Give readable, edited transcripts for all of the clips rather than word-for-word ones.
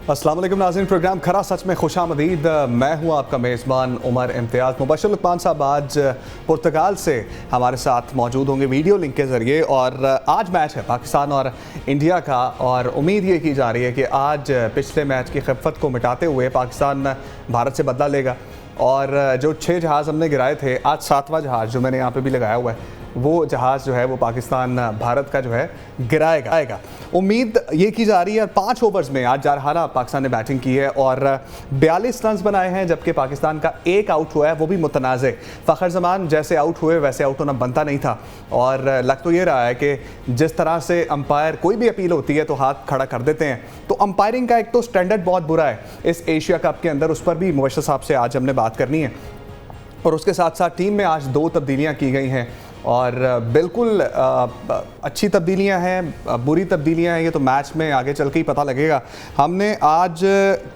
अस्सलाम वालेकुम नाज़रीन, प्रोग्राम खरा सच में खुशामदीद। मैं हूं आपका मेज़बान उमर इम्तियाज़। मुबशर लुकमान साहब आज पुर्तगाल से हमारे साथ मौजूद होंगे वीडियो लिंक के ज़रिए। और आज मैच है पाकिस्तान और इंडिया का, और उम्मीद ये की जा रही है कि आज पिछले मैच की खिफ़त को मिटाते हुए पाकिस्तान भारत से बदला लेगा। और जो 6 जहाज़ हमने गिराए थे, आज 7वां जहाज़ जो मैंने यहाँ पर भी लगाया हुआ है, वो जहाज़ जो है वो पाकिस्तान भारत का जो है गिराएगा। उम्मीद ये की जा रही है। 5 ओवर्स में आज जारहाना पाकिस्तान ने बैटिंग की है और 42 रन बनाए हैं, जबकि पाकिस्तान का एक आउट हुआ है, वो भी मुतनाज़े। फ़खर जमान जैसे आउट हुए वैसे आउट होना बनता नहीं था। और लग तो ये रहा है कि जिस तरह से अंपायर कोई भी अपील होती है तो हाथ खड़ा कर देते हैं। तो अंपायरिंग का एक तो स्टैंडर्ड बहुत बुरा है इस एशिया कप के अंदर, उस पर भी मुबशर साहब से आज हमने बात करनी है। और उसके साथ साथ टीम में आज 2 तब्दीलियाँ की गई हैं, और बिल्कुल अच्छी तब्दीलियां हैं, बुरी तब्दीलियां हैं, ये तो मैच में आगे चल के ही पता लगेगा। हमने आज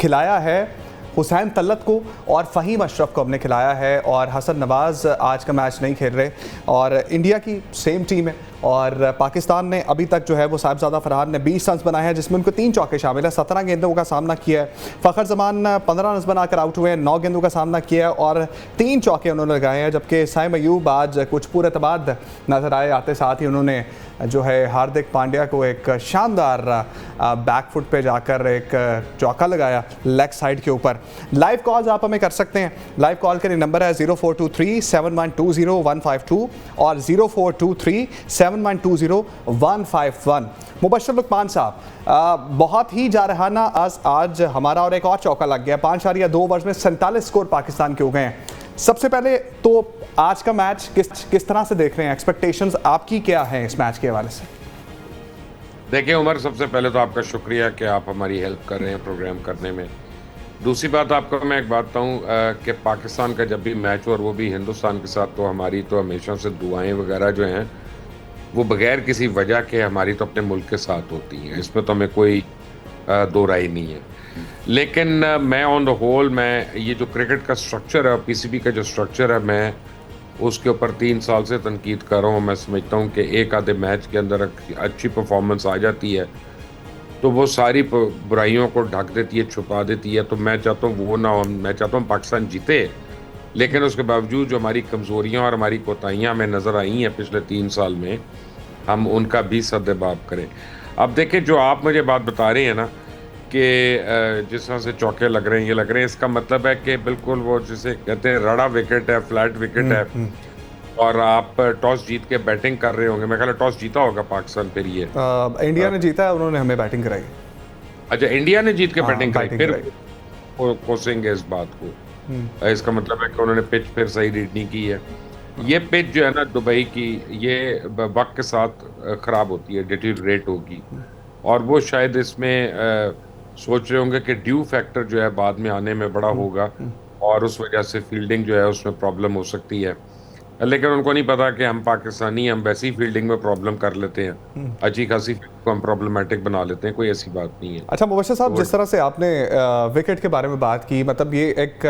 खिलाया है हुसैन तलत को और फ़हीम अशरफ को हमने खिलाया है, और हसन नवाज़ आज का मैच नहीं खेल रहे। और इंडिया की सेम टीम है, और पाकिस्तान ने अभी तक जो है वो साहिबजादा फरहान ने 20 रन बनाए हैं, जिसमें उनको 3 चौके शामिल है। 17 गेंदों का सामना किया है। फ़खर जमान 15 रन बनाकर आउट हुए हैं, 9 गेंदों का सामना किया है और 3 चौके उन्होंने लगाए हैं। जबकि साइम अयूब आज कुछ पुरएतमाद नज़र आए, आते साथ ही उन्होंने जो है हार्दिक पांड्या को एक शानदार बैकफुट पे जाकर एक चौका लगाया लेग साइड के ऊपर। लाइव कॉल्स आप हमें कर सकते हैं। लाइव कॉल के लिए नंबर है 0423-7120-152 और 0423-7120-151। मुबशर लुकमान साहब, बहुत ही जारहाना आज हमारा और एक और चौका लग गया। 5.2 ओवर्स में 47 स्कोर पाकिस्तान के हो गए हैं। सबसे पहले तो आज का मैच किस तरह से देख रहे हैं? एक्सपेक्टेशंस आपकी क्या हैं इस मैच के हवाले से? देखिए उमर, सबसे पहले तो आपका शुक्रिया कि आप हमारी हेल्प कर रहे हैं प्रोग्राम करने में। दूसरी बात आपको मैं एक बात बताऊं कि पाकिस्तान का जब भी मैच हो और वो भी हिंदुस्तान के साथ, तो हमारी तो हमेशा से दुआएं वगैरह जो हैं वो बगैर किसी वजह के हमारी तो अपने मुल्क के साथ होती हैं। इसमें तो हमें कोई दो राय नहीं है। लेकिन मैं ऑन द होल, मैं ये जो क्रिकेट का स्ट्रक्चर है, पीसीबी का जो स्ट्रक्चर है, मैं उसके ऊपर 3 साल से तनकीद कर रहा हूँ। मैं समझता हूँ कि एक आधे मैच के अंदर अच्छी परफॉर्मेंस आ जाती है तो वो सारी बुराइयों को ढक देती है, छुपा देती है। तो मैं चाहता हूँ वो ना हो। मैं चाहता हूँ पाकिस्तान जीते, लेकिन उसके बावजूद जो हमारी कमज़ोरियाँ और हमारी कोताहियाँ हमें नज़र आई हैं पिछले 3 साल में, हम उनका भी सद्देबाब करें। अब देखें, जो आप मुझे बात बता रहे हैं ना कि जिस तरह से चौके लग रहे हैं, ये लग रहे हैं, इसका मतलब है कि बिल्कुल वो जिसे कहते हैं रड़ा विकेट है, फ्लैट विकेट है, और आप टॉस जीत के बैटिंग कर रहे होंगे। मैं ख्याल टॉस जीता होगा पाकिस्तान फिर ये इंडिया ने जीता है, उन्होंने हमें बैटिंग कराई। अच्छा, इंडिया ने जीत के बैटिंग कराई, फिर कोसेंगे इस बात को। इसका मतलब है कि उन्होंने पिच फिर सही रीड नहीं की है। ये पिच जो है ना दुबई की, ये वक्त के साथ खराब होती है, डिटीरिएट होगी, और वो शायद इसमें सोच रहे होंगे कि ड्यू फैक्टर जो है बाद में आने में बड़ा होगा, और उस वजह से फील्डिंग जो है उसमें प्रॉब्लम हो सकती है। लेकिन उनको नहीं पता कि हम पाकिस्तानी, हम वैसी फील्डिंग में प्रॉब्लम कर लेते हैं, अच्छी खासी को हम प्रॉब्लमेटिक बना लेते हैं, कोई ऐसी बात नहीं है। अच्छा मुबशर साहब, जिस तरह से आपने विकेट के बारे में बात की, मतलब ये एक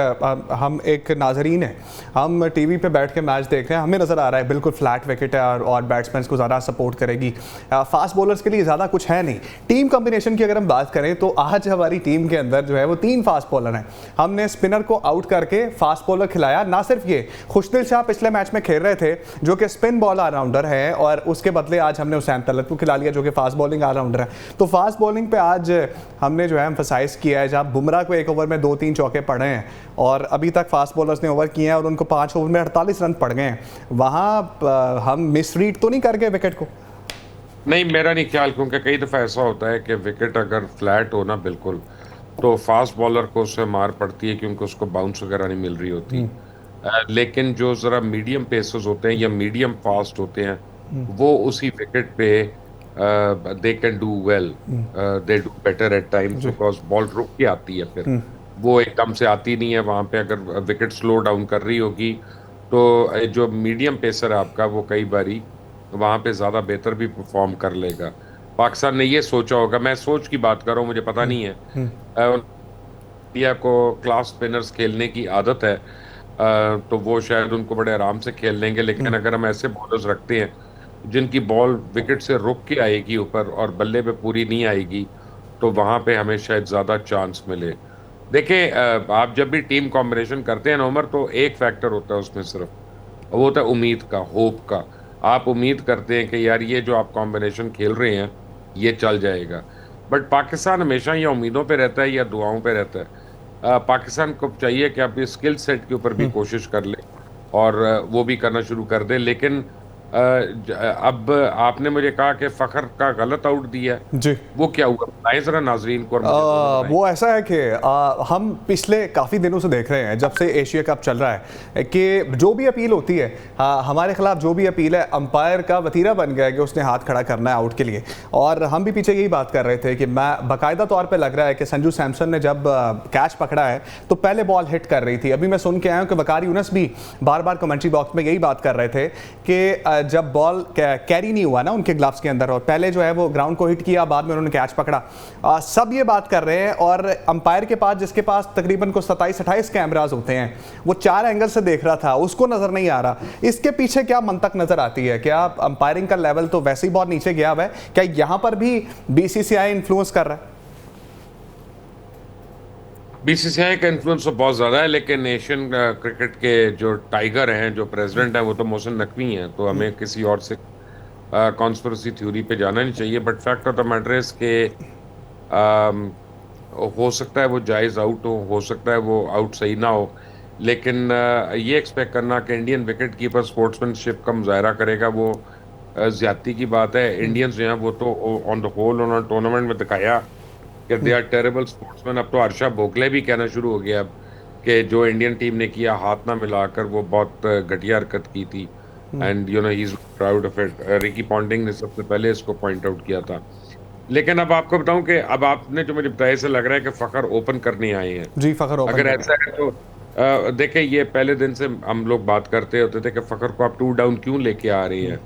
हम एक नाजरीन है, हम टीवी पे बैठ के मैच देख रहे हैं, हमें नज़र आ रहा है बिल्कुल फ्लैट विकेट है और बैट्समैन को ज़्यादा सपोर्ट करेगी। फास्ट बॉलर्स के लिए ज़्यादा कुछ है नहीं। टीम कॉम्बिनेशन की अगर हम बात करें तो आज हमारी टीम के अंदर जो है वो 3 फास्ट बॉलर हैं। हमने स्पिनर को आउट करके फास्ट बॉलर खिलाया। ना सिर्फ ये, खुशदिल शाह पिछले मैच में खेल रहे थे जो कि स्पिन बॉल ऑलराउंडर है, और उसके बदले आज हमने हुसैन तलत को खिला लिया जो कि फास्ट बॉलिंग ऑलराउंडर है। तो फास्ट बॉलिंग पे आज हमने जो है एम्फसाइज किया है। जहाँ बुमराह को 1 ओवर में 2-3 चौके पड़े हैं, और अभी तक फास्ट बॉलर्स ने ओवर किए हैं और उनको 5 ओवर में 48 रन पड़ गए हैं। वहाँ हम मिसरीड तो नहीं कर गए विकेट को? नहीं, मेरा नहीं ख्याल, क्योंकि कई दफ़ा ऐसा होता है कि विकेट अगर फ्लैट हो ना बिल्कुल, तो फास्ट बॉलर को उससे मार पड़ती है, क्योंकि उसको बाउंस वगैरह नहीं मिल रही होती। लेकिन जो ज़रा मीडियम पेसर्स होते हैं या मीडियम फास्ट होते हैं, वो उसी विकेट पे they can do well, they do better at times, because ball रुक के आती है, फिर वो एकदम से आती नहीं है। वहाँ पे अगर विकेट स्लो डाउन कर रही होगी तो जो मीडियम पेसर है आपका, वो कई बारी वहाँ पे ज़्यादा बेहतर भी परफॉर्म कर लेगा। पाकिस्तान ने ये सोचा होगा, मैं सोच की बात कर रहा हूँ, मुझे पता नहीं है। इंडिया को क्लास स्पिनर्स खेलने की आदत है, तो वो शायद उनको बड़े आराम से खेल लेंगे। लेकिन अगर हम ऐसे बॉलर्स रखते हैं जिनकी बॉल विकेट से रुक के आएगी ऊपर और बल्ले पे पूरी नहीं आएगी, तो वहाँ पे हमें शायद ज़्यादा चांस मिले। देखिए आप जब भी टीम कॉम्बिनेशन करते हैं ना उमर, तो एक फैक्टर होता है उसमें सिर्फ, वो होता है उम्मीद का, होप का। आप उम्मीद करते हैं कि यार ये जो आप कॉम्बिनेशन खेल रहे हैं ये चल जाएगा, बट पाकिस्तान हमेशा या उम्मीदों पे रहता है या दुआओं पे रहता है। पाकिस्तान को चाहिए कि आप स्किल सेट के ऊपर भी कोशिश कर ले और वो भी करना शुरू कर दे। लेकिन अब आपने मुझे कहा कि फखर का गलत आउट दिया है, जी। वो क्या हुआ बताएं जरा नाजरीन को और मुझे दोनों बताएं। वो ऐसा है कि हम पिछले काफ़ी दिनों से देख रहे हैं, जब से एशिया कप चल रहा है, कि जो भी अपील होती है, हमारे खिलाफ जो भी अपील है, अंपायर का वतीरा बन गया है कि उसने हाथ खड़ा करना है आउट के लिए। और हम भी पीछे यही बात कर रहे थे कि मैं बाकायदा तौर पर लग रहा है कि संजू सैमसन ने जब कैच पकड़ा है तो पहले बॉल हिट कर रही थी। अभी मैं सुन के आया हूँ कि वकार यूनुस भी बार बार कमेंट्री बॉक्स में यही बात कर रहे थे कि जब बॉल कैरी नहीं हुआ ना उनके ग्लव्स के अंदर, और पहले जो है वो ग्राउंड को हिट किया, बाद में उन्होंने कैच पकड़ा। सब ये बात कर रहे हैं, और अंपायर के पास, जिसके पास तकरीबन को 27-28 कैमरास होते हैं, वो 4 एंगल से देख रहा था, उसको नजर नहीं आ रहा। इसके पीछे क्या मंतक नजर आती है? क्या अंपायरिंग का लेवल तो वैसे ही बहुत नीचे गया हुआ है, क्या यहां पर भी बीसीसीआई इन्फ्लुएंस कर रहा है? बीसीसीआई का इन्फ्लुएंस तो बहुत ज़्यादा है, लेकिन एशियन क्रिकेट के जो टाइगर हैं, जो प्रेसिडेंट हैं, वो तो मोहसिन नकवी हैं, तो हमें किसी और से कॉन्स्पिरेसी थ्योरी पे जाना नहीं चाहिए। But fact of the matter is के हो सकता है वो जायज़ आउट हो सकता है वो आउट सही ना हो, लेकिन ये एक्सपेक्ट करना कि इंडियन विकेट कीपर स्पोर्ट्समैनशिप का मुजाहरा करेगा, वो ज्यादती की बात है। इंडियंस जो हैं वो तो ऑन द होल उन्होंने टूर्नामेंट में दिखाया कि दे आर टेरेबल स्पोर्ट्समैन। अब तो हर्षा भोगले भी कहना शुरू हो गया अब कि जो इंडियन टीम ने किया हाथ ना मिलाकर, वो बहुत घटिया हरकत की थी, and you know he is proud of it. Ricky Ponting ने सबसे पहले इसको पॉइंट आउट किया था। लेकिन अब आपको बताऊं कि अब आपने जो मुझे बताया, ऐसे लग रहा है कि फखर ओपन करने आए हैं। जी, फखर ओपन अगर कर ऐसा है तो देखिए, ये पहले दिन से हम लोग बात करते होते थे कि फखर को आप 2 डाउन क्यों लेके आ रहे हैं।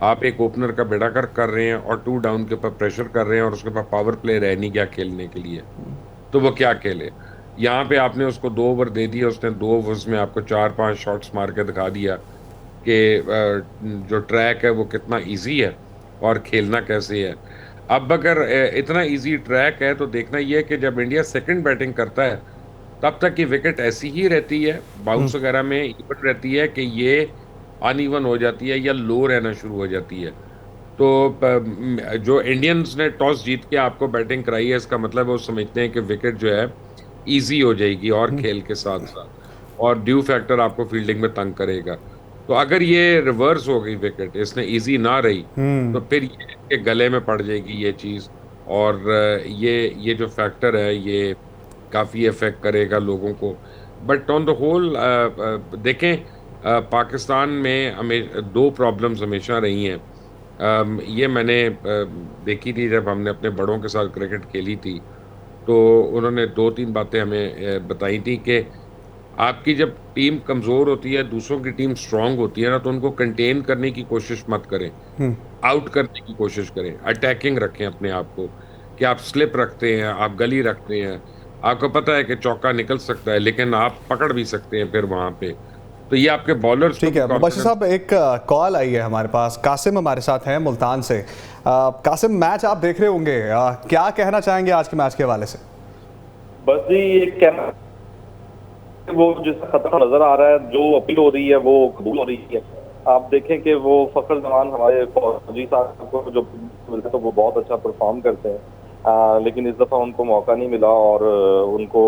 आप एक ओपनर का बेड़ा कर रहे हैं और 2 डाउन के ऊपर प्रेशर कर रहे हैं, और उसके पास पावर प्ले रह नहीं गया खेलने के लिए, तो वो क्या खेले। यहाँ पे आपने उसको 2 ओवर दे दिए, उसने 2 ओवर्स में आपको 4-5 शॉट्स मार के दिखा दिया कि जो ट्रैक है वो कितना इजी है और खेलना कैसे है। अब अगर इतना इजी ट्रैक है, तो देखना ये है कि जब इंडिया सेकंड बैटिंग करता है तब तक की विकेट ऐसी ही रहती है, बाउंस वगैरह में इवन रहती है कि ये अनइवन हो जाती है या लो रहना शुरू हो जाती है। तो जो इंडियंस ने टॉस जीत के आपको बैटिंग कराई है, इसका मतलब वो समझते हैं कि विकेट जो है इजी हो जाएगी और खेल के साथ साथ, और ड्यू फैक्टर आपको फील्डिंग में तंग करेगा। तो अगर ये रिवर्स हो गई, विकेट इसने इजी ना रही, तो फिर ये इसके गले में पड़ जाएगी ये चीज़, और ये जो फैक्टर है ये काफ़ी इफेक्ट करेगा लोगों को। बट ऑन द होल देखें, पाकिस्तान में हमें 2 प्रॉब्लम्स हमेशा रही हैं। ये मैंने देखी थी जब हमने अपने बड़ों के साथ क्रिकेट खेली थी, तो उन्होंने 2-3 बातें हमें बताई थी कि आपकी जब टीम कमज़ोर होती है, दूसरों की टीम स्ट्रांग होती है ना, तो उनको कंटेन करने की कोशिश मत करें, आउट करने की कोशिश करें, अटैकिंग रखें अपने आप को, कि आप स्लिप रखते हैं, आप गली रखते हैं, आपको पता है कि चौका निकल सकता है, लेकिन आप पकड़ भी सकते हैं फिर वहां पे। तो ये आपके बॉलर्स। ठीक है मुबशिर साहब, एक कॉल आई है हमारे पास, कासिम हमारे साथ हैं मुल्तान से। कासिम, मैच आप देख रहे होंगे, क्या कहना चाहेंगे आज के मैच के हवाले से? बस जी ये कहना, वो जिसका खतरा नजर आ रहा है, जो अपील हो रही है वो कबूल हो रही है। आप देखें कि वो फखर जमान हमारे फौजी साहब को जो मिलते हैं तो वो बहुत अच्छा परफॉर्म करते हैं, लेकिन इस दफा उनको मौका नहीं मिला और उनको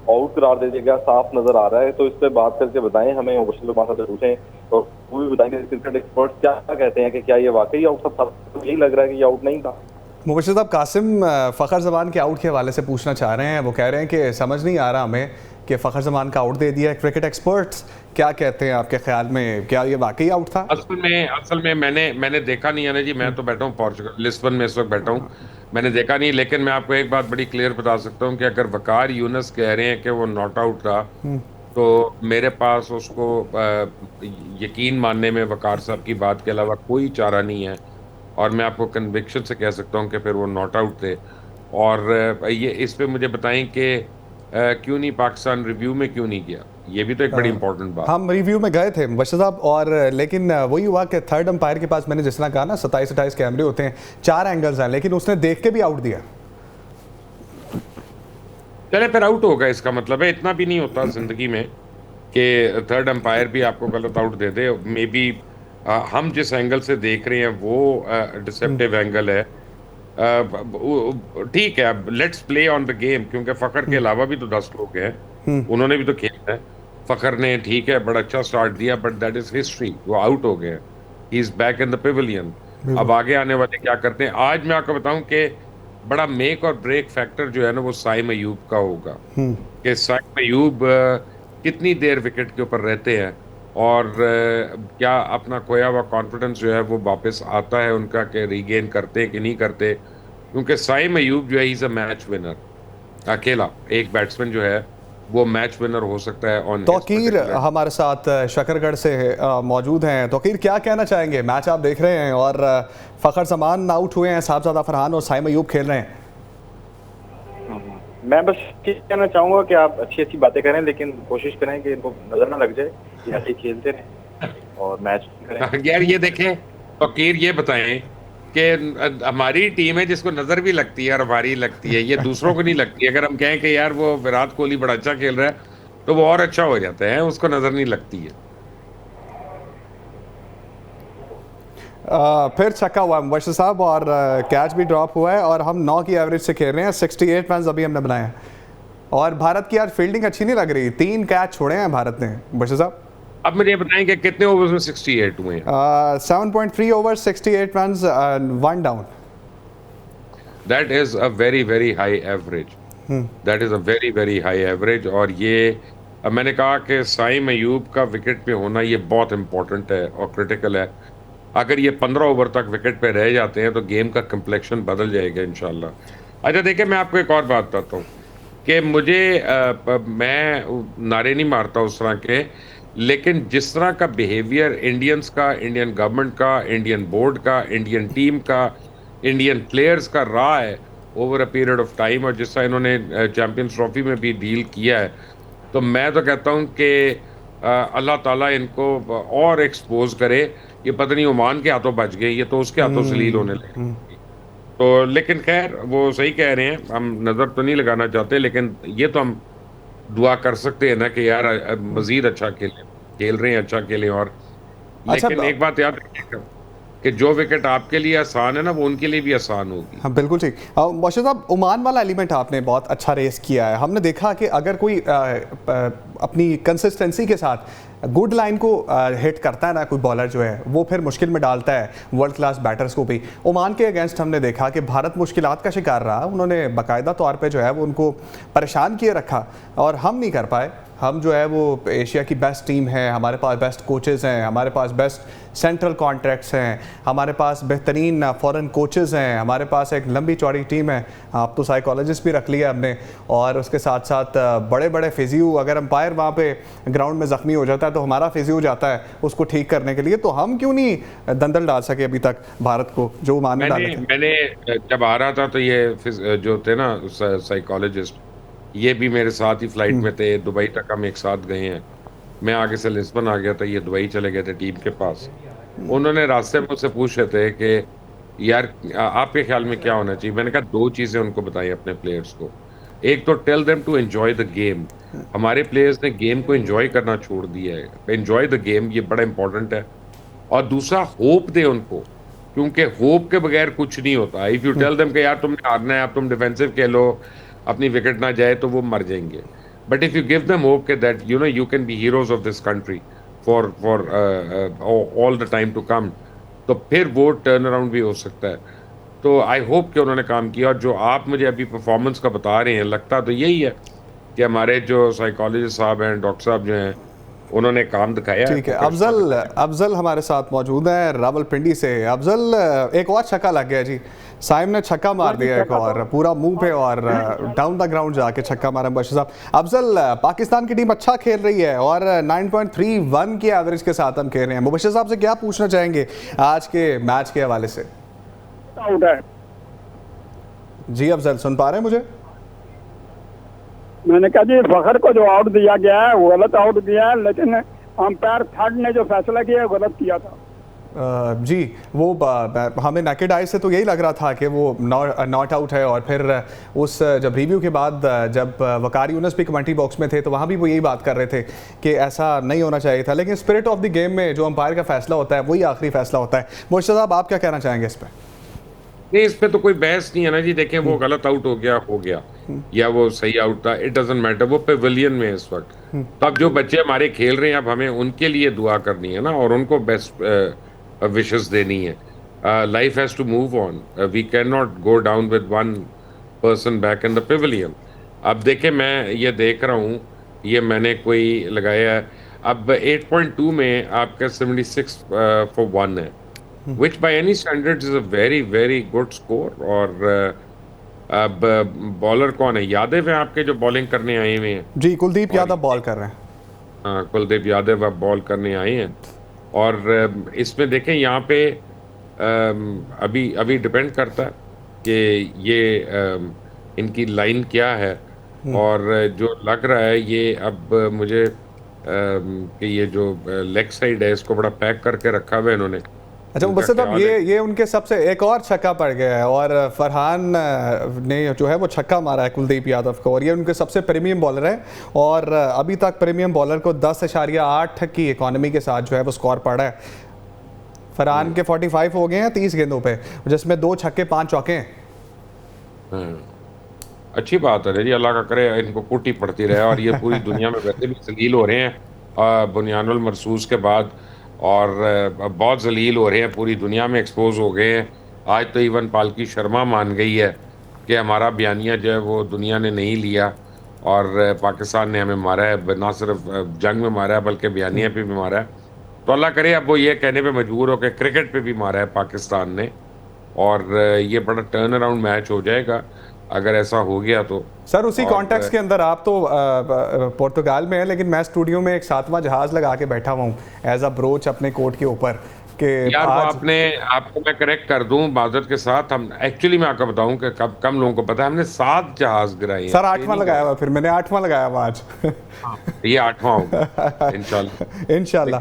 आउट करार दे दिया गया, साफ नजर आ रहा है। तो इस पर बात करके बताएं हमें, मुबशिर से पूछें और वो भी बताएंगे क्रिकेट एक्सपर्ट क्या कहते हैं कि क्या ये वाकई आउट था। तो यही लग रहा है कि ये आउट नहीं था। मुबशिर साहब, कासिम फ़खर ज़मान के आउट के हवाले से पूछना चाह रहे हैं। वो कह रहे हैं कि समझ नहीं आ रहा हमें कि फ़खर ज़मान का आउट दे दिया है। क्रिकेट एक्सपर्ट्स क्या कहते हैं आपके ख्याल में, क्या ये वाकई आउट था? असल में मैंने देखा नहीं है ना जी, मैं तो बैठा हूँ पोर्चुगल लिस्बन में इस वक्त बैठा हूँ, मैंने देखा नहीं। लेकिन मैं आपको एक बात बड़ी क्लियर बता सकता हूँ कि अगर वकार यूनुस कह रहे हैं कि वो नॉट आउट था, तो मेरे पास उसको यकीन मानने में वकार साहब की बात के अलावा कोई चारा नहीं है, और मैं आपको कन्विक्शन से कह सकता हूँ कि फिर वो नॉट आउट थे। और ये इस पे मुझे बताएं कि क्यों नहीं पाकिस्तान रिव्यू में क्यों नहीं गया, ये भी तो एक बड़ी इंपॉर्टेंट बात। हम रिव्यू में गए थे मुबशिर साहब, और लेकिन वही हुआ कि थर्ड अंपायर के पास, मैंने जिस तरह कहा ना, 27-28 कैमरे होते हैं, 4 एंगल्स हैं, लेकिन उसने देख के भी आउट दिया। चले फिर आउट होगा, इसका मतलब है इतना भी नहीं होता जिंदगी में कि थर्ड अंपायर भी आपको गलत out they they. May be हम जिस एंगल से देख रहे हैं वो डिसेप्टिव एंगल है। ठीक है, अब let's play on the game, क्योंकि फखर के अलावा भी तो 10 लोग हैं, उन्होंने भी तो खेलना है। फखर ने ठीक है बड़ा अच्छा स्टार्ट दिया, बट दैट इज हिस्ट्री, वो आउट हो गए, he is back in the pavilion. अब आगे आने वाले क्या करते हैं। आज मैं आपको बताऊं कि बड़ा मेक और ब्रेक फैक्टर जो है ना वो साइम अयूब का होगा, कि साइम अयूब कितनी देर विकेट के ऊपर रहते हैं, और क्या अपना खोया हुआ कॉन्फिडेंस जो है वो वापस आता है उनका, कि रीगेन करते हैं कि नहीं करते। क्योंकि साइम अयूब जो है इज अ मैच विनर, अकेला एक बैट्समैन जो है वो मैच विनर हो सकता है ऑन। तौकीर हमारे साथ शकरगढ़ से मौजूद हैं। तौकीर, क्या कहना चाहेंगे? मैच आप देख रहे हैं और फ़खर जमान आउट हुए हैं, साहबजादा फरहान और साइम अयूब खेल रहे हैं। मैं बस ये कहना चाहूंगा कि आप अच्छी अच्छी बातें करें, लेकिन कोशिश करें कि इनको नजर ना लग जाए, ऐसे खेलते रहें और मैच करें। यार ये देखें तौकीर, ये बताएं कि हमारी टीम है जिसको नजर भी लगती है और हमारी लगती है, ये दूसरों को नहीं लगती है। अगर हम कहें कि यार वो विराट कोहली बड़ा अच्छा खेल रहा है तो वो और अच्छा हो जाता है, उसको नजर नहीं लगती है। फिर छक्का हुआ मुबशर साहब और कैच भी ड्रॉप हुआ है और हम 9 की एवरेज से खेल रहे हैं। 68 रन अभी हमने बनाए हैं और भारत की आज फील्डिंग अच्छी नहीं लग रही। 3 कैच छोड़े हैं भारत ने मुबशर साहब। अब मुझे बताएं कि कितने ओवर्स में 68 हुए हैं। 7.3 over, 68 run, 1 down. That is a very very high average, that is a very very high average. और ये अब मैंने कहा कि साइम अयूब का विकेट पे होना ये बहुत इंपॉर्टेंट है और क्रिटिकल है। अगर ये 15 ओवर तक विकेट पे रह जाते हैं तो गेम का कंप्लेक्शन बदल जाएगा इंशाल्लाह। अच्छा देखिए, मैं आपको एक और बात बताता हूँ कि मुझे मैं नारे नहीं मारता उस तरह के, लेकिन जिस तरह का बिहेवियर इंडियंस का, इंडियन गवर्नमेंट का, इंडियन बोर्ड का, इंडियन टीम का, इंडियन प्लेयर्स का रहा है over a period of time, और जिस तरह इन्होंने चैंपियंस ट्रॉफी में भी डील किया है, तो मैं तो कहता हूँ कि अल्लाह ताला इनको और एक्सपोज करे। ये पता नहीं ओमान के हाथों बच गए, ये तो उसके हाथों जलील होने लगे। तो लेकिन खैर वो सही कह रहे हैं, हम नजर तो नहीं लगाना चाहते, लेकिन ये तो हम दुआ कर सकते हैं ना कि यार मजीद अच्छा खेल रहे हैं, अच्छा खेलें। और अच्छा, लेकिन एक बात याद रखिएगा कि जो विकेट आपके लिए आसान है ना वो उनके लिए भी आसान होगी। हाँ बिल्कुल ठीक। मुबशर साहब, ओमान वाला एलिमेंट आपने बहुत अच्छा रेस किया है। हमने देखा कि अगर कोई अपनी कंसिस्टेंसी के साथ गुड लाइन को हिट करता है ना, कोई बॉलर जो है वो फिर मुश्किल में डालता है वर्ल्ड क्लास बैटर्स को भी। ओमान के अगेंस्ट हमने देखा कि भारत मुश्किलात का शिकार रहा, उन्होंने बाकायदा तौर पे जो है वो उनको परेशान किए रखा और हम नहीं कर पाए। हम जो है वो एशिया की बेस्ट टीम है, हमारे पास बेस्ट कोचेज़ हैं, हमारे पास बेस्ट सेंट्रल कॉन्ट्रैक्ट्स हैं, हमारे पास बेहतरीन फॉरेन कोचेज़ हैं, हमारे पास एक लंबी चौड़ी टीम है। आप तो साइकोलॉजिस्ट भी रख लिया हमने, और उसके साथ साथ बड़े बड़े फिजियो। अगर अंपायर वहाँ पे ग्राउंड में ज़ख्मी हो जाता है तो हमारा फिजियो जाता है उसको ठीक करने के लिए। तो हम क्यों नहीं दंदल डाल सके अभी तक भारत को जो माने डाले थे? मैंने जब आ रहा था तो ये जो थे ना साइकोलॉजिस्ट, ये भी मेरे साथ ही फ्लाइट में थे, दुबई तक हम एक साथ गए हैं। मैं आगे से लिस्बन आ गया था, ये दुबई चले गए थे टीम के पास। उन्होंने रास्ते में मुझसे पूछ रहे थे कि यार आपके ख्याल में क्या होना चाहिए। मैंने कहा 2 चीजें उनको बताई अपने प्लेयर्स को। एक तो tell them to enjoy the game. हमारे प्लेयर्स ने गेम को एंजॉय करना छोड़ दिया है। एंजॉय द गेम, ये बड़ा इंपॉर्टेंट है। और दूसरा, होप दे उनको, क्योंकि होप के बगैर कुछ नहीं होता। इफ यू टेल देम कि यार तुमने हारना है, अब तुम डिफेंसिव खेलो, अपनी विकेट ना जाए, तो वो मर जाएंगे। But if you give them hope के that you know you can be heroes of this country for all the time to come, तो फिर वो टर्न अराउंड भी हो सकता है। तो आई होप कि उन्होंने काम किया। और जो आप मुझे अभी परफॉर्मेंस का बता रहे हैं, लगता तो यही है कि हमारे जो साइकोलॉजिस्ट साहब हैं, डॉक्टर साहब जो हैं, उन्होंने काम दिखाया। ठीक है, अफजल हमारे साथ मौजूद है रावलपिंडी से। अफजल, एक और छक्का लग गया जी, साइम ने छक्का मार दिया एक और, पूरा मुंह पे और डाउन द ग्राउंड जाके छक्का मारा मुबशर साहब। अफजल, पाकिस्तान की टीम अच्छा खेल रही है और 9.31 की एवरेज के साथ हम खेल रहे हैं। मुबशर साहब से क्या पूछना चाहेंगे आज के मैच के हवाले से? आउट है जी अफजल, सुन पा रहे हैं मुझे? मैंने कहा जी फखर को जो आउट दिया गया है वो गलत आउट दिया है, लेकिन अंपायर थर्ड ने जो फैसला किया है गलत किया था। जी, वो हमें नेकेड आई से तो यही लग रहा था कि वो नॉट आउट है, और फिर उस जब रिव्यू के बाद जब वकार यूनुस भी कमेंट्री बॉक्स में थे तो वहाँ भी वो यही बात कर रहे थे कि ऐसा नहीं होना चाहिए था। लेकिन स्पिरिट ऑफ द गेम में जो अंपायर का फैसला होता है वही आखिरी फैसला होता है। मुर्शिद साहब, आप क्या कहना चाहेंगे इस पर? नहीं, इस पे तो कोई बहस नहीं है ना जी। देखें, वो गलत आउट हो गया या वो सही आउट था, इट डजंट मैटर। वो पेविलियन में इस वक्त, तो अब जो बच्चे हमारे खेल रहे हैं, अब हमें उनके लिए दुआ करनी है ना, और उनको बेस्ट विशेस देनी है। Life has to move on, we can not go down with one person back in the pavilion. अब देखें, मैं ये देख रहा हूँ, ये मैंने कोई लगाया है, अब 8.2 में आपका 76 for 1 है, which by any standards is a very very good score। और अब बॉलर कौन है? यादव है आपके जो बॉलिंग करने आए हुए हैं। जी, कुलदीप यादव बॉल कर रहे हैं। हाँ, कुलदीप यादव अब बॉल करने आए हैं। और इसमें देखें, यहाँ पे अभी डिपेंड करता है कि ये इनकी लाइन क्या है, और जो लग रहा है ये अब मुझे कि ये जो लेग साइड है इसको बड़ा पैक करके रखा हुआ है इन्होंने। अच्छा मुबस्सिर साहब, ये उनके सबसे एक और छक्का पड़ गया है, और फरहान ने जो है वो छक्का मारा है कुलदीप यादव को, और ये उनके सबसे प्रीमियम बॉलर है, और अभी तक प्रीमियम बॉलर को 10.8 की इकॉनमी के साथ जो है वो स्कोर पड़ा है। फरहान के 45 हो गए हैं 30 गेंदों पे, जिसमें 2 छक्के 5 चौके हैं। अच्छी बात है जी, अल्लाह का करे इनको कुटी पड़ती रहे, और ये पूरी दुनिया में वैसे भी जलील हो रहे हैं बुनियानुल मरसूस के बाद, और बहुत जलील हो रहे हैं, पूरी दुनिया में एक्सपोज हो गए हैं। आज तो इवन पालकी शर्मा मान गई है कि हमारा बयानिया जो है वो दुनिया ने नहीं लिया, और पाकिस्तान ने हमें मारा है, ना सिर्फ जंग में मारा है बल्कि बयानिया पे भी मारा है। तो अल्लाह करे अब वो ये कहने पे मजबूर हो कि क्रिकेट पे भी मारा है पाकिस्तान ने, और ये बड़ा टर्न अराउंड मैच हो जाएगा अगर ऐसा हो गया तो। सर, उसी कॉन्टेक्स्ट के अंदर आप तो पुर्तगाल में है, लेकिन मैं स्टूडियो में एक 7वां जहाज लगा के बैठा हुआ हूँ एज अ ब्रोच अपने कोर्ट के ऊपर कि यार आपको मैं करेक्ट कर दूं माजरत के साथ, हम एक्चुअली मैं आपको बताऊं कि कम लोगों को पता है, हमने 7 जहाज गिराए हैं। सर 8वां लगाया हुआ, फिर मैंने 8वां लगाया हुआ आज। ये 8वां होगा इंशाल्लाह।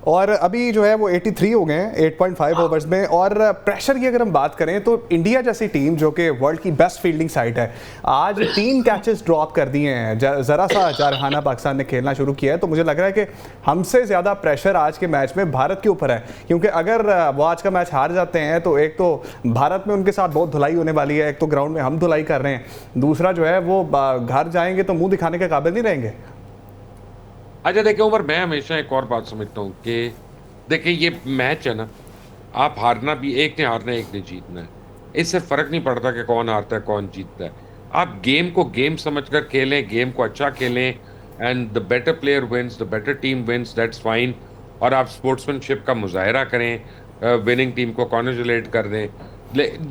और अभी जो है वो 83 हो गए हैं 8.5 ओवर्स में। और प्रेशर की अगर हम बात करें तो इंडिया जैसी टीम जो कि वर्ल्ड की बेस्ट फील्डिंग साइड है, आज 3 कैचेस ड्रॉप कर दिए हैं। ज़रा सा जारहाना पाकिस्तान ने खेलना शुरू किया है, तो मुझे लग रहा है कि हमसे ज़्यादा प्रेशर आज के मैच में भारत के ऊपर है, क्योंकि अगर वो आज का मैच हार जाते हैं तो एक तो भारत में उनके साथ बहुत धुलाई होने वाली है, एक तो ग्राउंड में हम धुलाई कर रहे हैं, दूसरा जो है वो घर जाएंगे तो मुँह दिखाने के काबिल नहीं रहेंगे। अच्छा देखिए उमर, मैं हमेशा एक और बात समझता हूँ कि देखिए ये मैच है ना, आप हारना भी, एक ने हारना है एक ने जीतना है, इससे फर्क नहीं पड़ता कि कौन हारता है कौन जीतता है। आप गेम को गेम समझकर खेलें, गेम को अच्छा खेलें, and the better player wins, the better team wins, that's fine. और आप स्पोर्ट्समैनशिप का मुजाहरा करें, विनिंग टीम को कॉन्ग्रेचुलेट कर दें।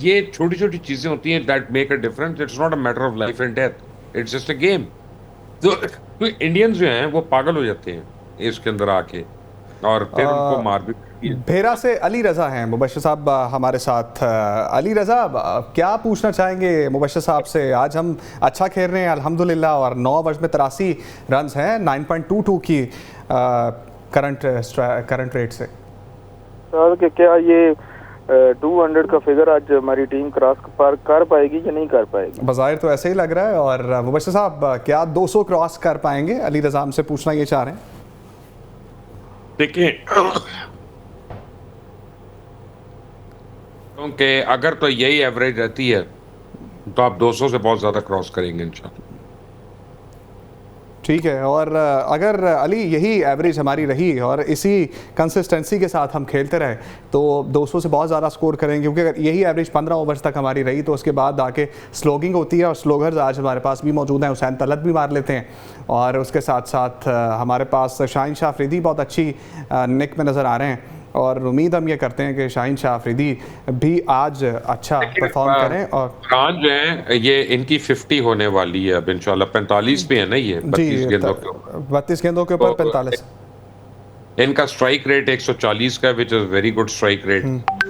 ये छोटी छोटी चीज़ें होती हैं that make a difference. It's not a matter of life and death, it's just a game. तो इंडियंस जो हैं वो पागल हो जाते हैं इसके अंदर आके, और फिर उनको मार भी। भेरा से अली रजा हैं मुबश्शिर साहब हमारे साथ। अली रजा, क्या पूछना चाहेंगे मुबश्शिर साहब से? आज हम अच्छा खेल रहे हैं अल्हम्दुलिल्लाह, और 9 ओवर्स में 83 रन हैं 9.22 की करंट रेट से। सर कि क्या ये 200 का फिगर आज हमारी टीम क्रॉस कर पाएगी या नहीं कर पाएगी? बज़ाहिर तो ऐसे ही लग रहा है। और मुबश्शिर साहब, क्या 200 क्रॉस कर पाएंगे? अली रजा हमसे पूछना ये चाह रहे हैं। देखिए क्योंकि अगर तो यही एवरेज रहती है तो आप 200 से बहुत ज्यादा क्रॉस करेंगे इंशाल्लाह। ठीक है, और अगर अली यही एवरेज हमारी रही और इसी कंसिस्टेंसी के साथ हम खेलते रहे तो 200 से बहुत ज़्यादा स्कोर करेंगे, क्योंकि अगर यही एवरेज 15 ओवर्स तक हमारी रही तो उसके बाद आके स्लोगिंग होती है, और स्लोगर्स आज हमारे पास भी मौजूद हैं। हुसैन तलत भी मार लेते हैं, और उसके साथ साथ हमारे पास शाहीन शाह अफरीदी बहुत अच्छी निक में नज़र आ रहे हैं, और उम्मीद हम ये करते हैं कि शाहीन शाह अफरीदी भी आज अच्छा परफॉर्म करें। और फरहान जो है ये इनकी 50 होने वाली है अब इंशाल्लाह। 45 पे है ना ये 32 गेंदों के ऊपर, 32 गेंदों के ऊपर 45। इनका स्ट्राइक रेट 140 का, which is very good strike rate.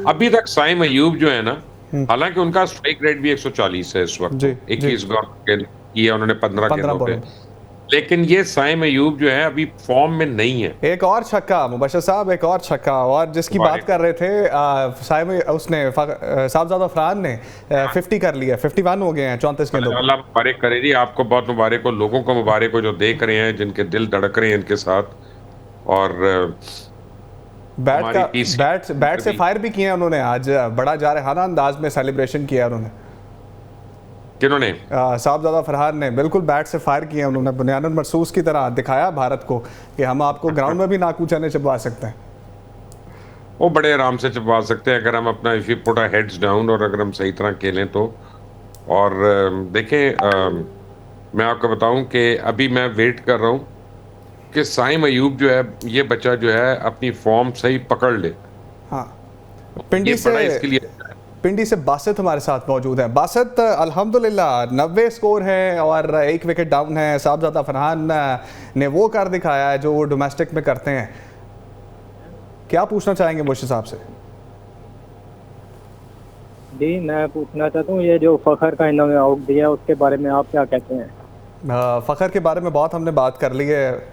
अभी तक साइम अयूब जो है ना, हालांकि उनका स्ट्राइक रेट भी 140 है इस वक्त, 21 गेंद किए उन्होंने 15 गेंदों पे, लेकिन ये साइम अयूब जो है अभी फॉर्म में नहीं है। एक और छक्का मुबशर साहब, एक और छक्का, और जिसकी बात कर रहे थे साहबजादा फरहान ने 50 कर लिया, 51 हो गए हैं 34 गेंदों। अल्लाह मुबारक करे जी, आपको बहुत मुबारक हो, लोगों को मुबारक हो जो देख रहे हैं, जिनके दिल धड़क रहे हैं इनके साथ। और बैट से फायर भी किए उन्होंने आज, बड़ा जारहाना अंदाज में सेलिब्रेशन किया उन्होंने। किन्होंने? साहबजादा फरहान ने बिल्कुल बैट से फायर किया उन्होंने, बुनियानुल मरसूस की तरह दिखाया भारत को कि हम आपको ग्राउंड में भी नाकूचने चबवा सकते हैं। वो बड़े आराम से चबवा सकते हैं अगर हम अपना if we put our heads down और अगर हम सही तरह खेलें तो। और देखें, मैं आपको बताऊं कि अभी मैं वेट कर रहा हूं कि साइम अयूब जो है, ये बच्चा जो है अपनी फॉर्म सही पकड़ ले। हाँ, पिंडी से बासित हमारे साथ मौजूद है। बासित, अल्हम्दुलिल्लाह 90 स्कोर है और 1 विकेट डाउन है। साहबजादा फरहान ने वो कर दिखाया है जो वो डोमेस्टिक में करते हैं। क्या पूछना चाहेंगे मुर्शिद साहब से? जी, मैं पूछना चाहता हूँ ये जो फखर का इन्होंने आउट दिया उसके बारे में आप क्या कहते हैं? फ़खर के बारे में बहुत हमने बात कर ली है।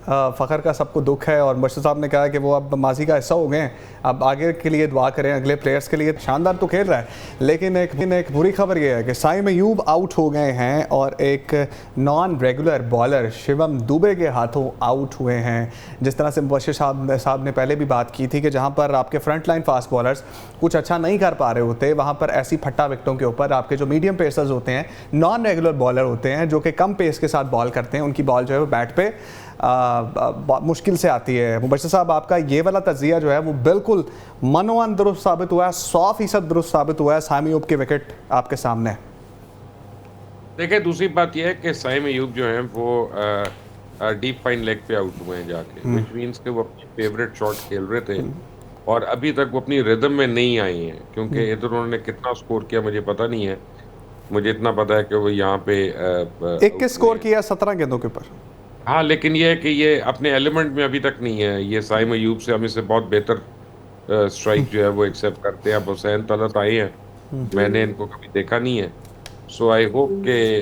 फ़खर का सबको दुख है और मुर्शिद साहब ने कहा कि वो अब माजी का हिस्सा हो गए हैं, अब आगे के लिए दुआ करें अगले प्लेयर्स के लिए। शानदार तो खेल रहा है, लेकिन एक बुरी खबर ये है कि साइम अयूब आउट हो गए हैं और एक non regular bowler Shivam Dubey के हाथों आउट हुए हैं। जिस तरह से मुबशर साहब ने पहले भी बात की थी कि जहाँ पर आपके फ्रंट लाइन फास्ट बॉलर्स कुछ अच्छा नहीं कर पा रहे होते, वहाँ पर ऐसी फट्टा विकेटों के ऊपर आपके जो मीडियम पेसर्स होते हैं, नॉन रेगुलर बॉलर होते हैं जो कि कम पेस के साथ बॉल करते हैं, उनकी बॉल जो है वो बैट पे मुश्किल से आती है। मुबशर साहब, आपका ये वाला तजिया जो है वो बिल्कुल मनोअन दुरुस्त साबित हुआ है, 100% दुरुस्त साबित हुआ है। साइम अयूब के विकेट आपके सामने। देखिए, दूसरी बात यह है कि साइम अयूब जो है वो डीप फाइन लेग पे आउट हुए हैं जाके, व्हिच मींस कि वो अपनी फेवरेट शॉट खेल रहे थे और अभी तक वो अपनी रिदम में नहीं आए हैं। क्योंकि इधर उन्होंने कितना स्कोर किया मुझे पता नहीं है, मुझे इतना पता है कि वो यहाँ पे 21 स्कोर किया 17 गेंदों के ऊपर। हाँ, लेकिन ये है कि ये अपने एलिमेंट में अभी तक नहीं है। ये साइम अयूब से हम इसे बहुत बेहतर स्ट्राइक जो है वो एक्सेप्ट करते हैं। अब हुसैन तलत आए हैं, मैंने इनको कभी देखा नहीं है। सो आई होप के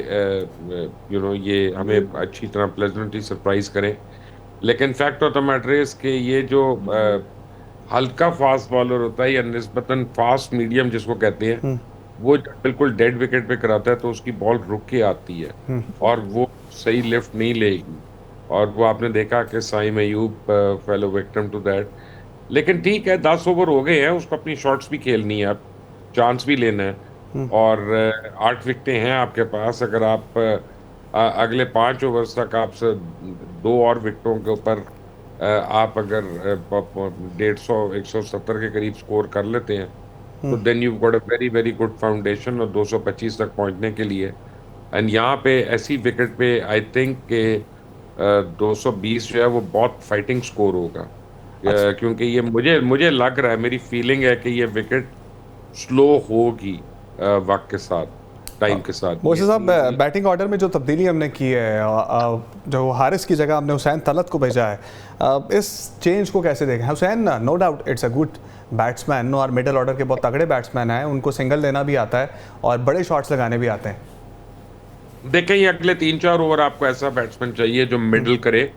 ये हमें अच्छी तरह प्लेजेंटली सरप्राइज करें। लेकिन fact of the matter is कि ये जो हल्का फास्ट बॉलर होता है या निस्बतन फास्ट मीडियम जिसको कहते हैं, वो बिल्कुल डेड विकेट पे कराता है तो उसकी बॉल रुक के आती है और वो सही लिफ्ट नहीं लेगी। और वो आपने देखा कि Saim Ayub fell a victim to that. लेकिन ठीक है, 10 ओवर हो गए हैं, उसको अपनी शॉट्स भी खेलनी है, अब चांस भी लेना है और 8 विकेटें हैं आपके पास। अगर आप अगले 5 ओवर्स तक आप 2 और विकेटों के ऊपर आप अगर 150-170 के करीब स्कोर कर लेते हैं तो then you got a very very good foundation और 225 तक पहुंचने के लिए। एंड यहाँ पे ऐसी विकेट पे आई थिंक के 220 जो है वो बहुत फाइटिंग स्कोर होगा। क्योंकि ये मुझे लग रहा है, मेरी फीलिंग है कि ये विकेट स्लो होगी वक्त के साथ, टाइम के साथ। मुर्शिद साहब, बैटिंग ऑर्डर में जो तब्दीली हमने की है, जो हारिस की जगह हमने हुसैन तलत को भेजा है, इस चेंज को कैसे देखें? Hussain no doubt it's a good batsman और मिडल ऑर्डर के बहुत तगड़े बैट्समैन हैं, उनको सिंगल लेना भी आता है और बड़े शॉट्स लगाने भी आते हैं। देखें, ये अगले 3-4 ओवर आपको ऐसा बैट्समैन चाहिए जो मिडल करे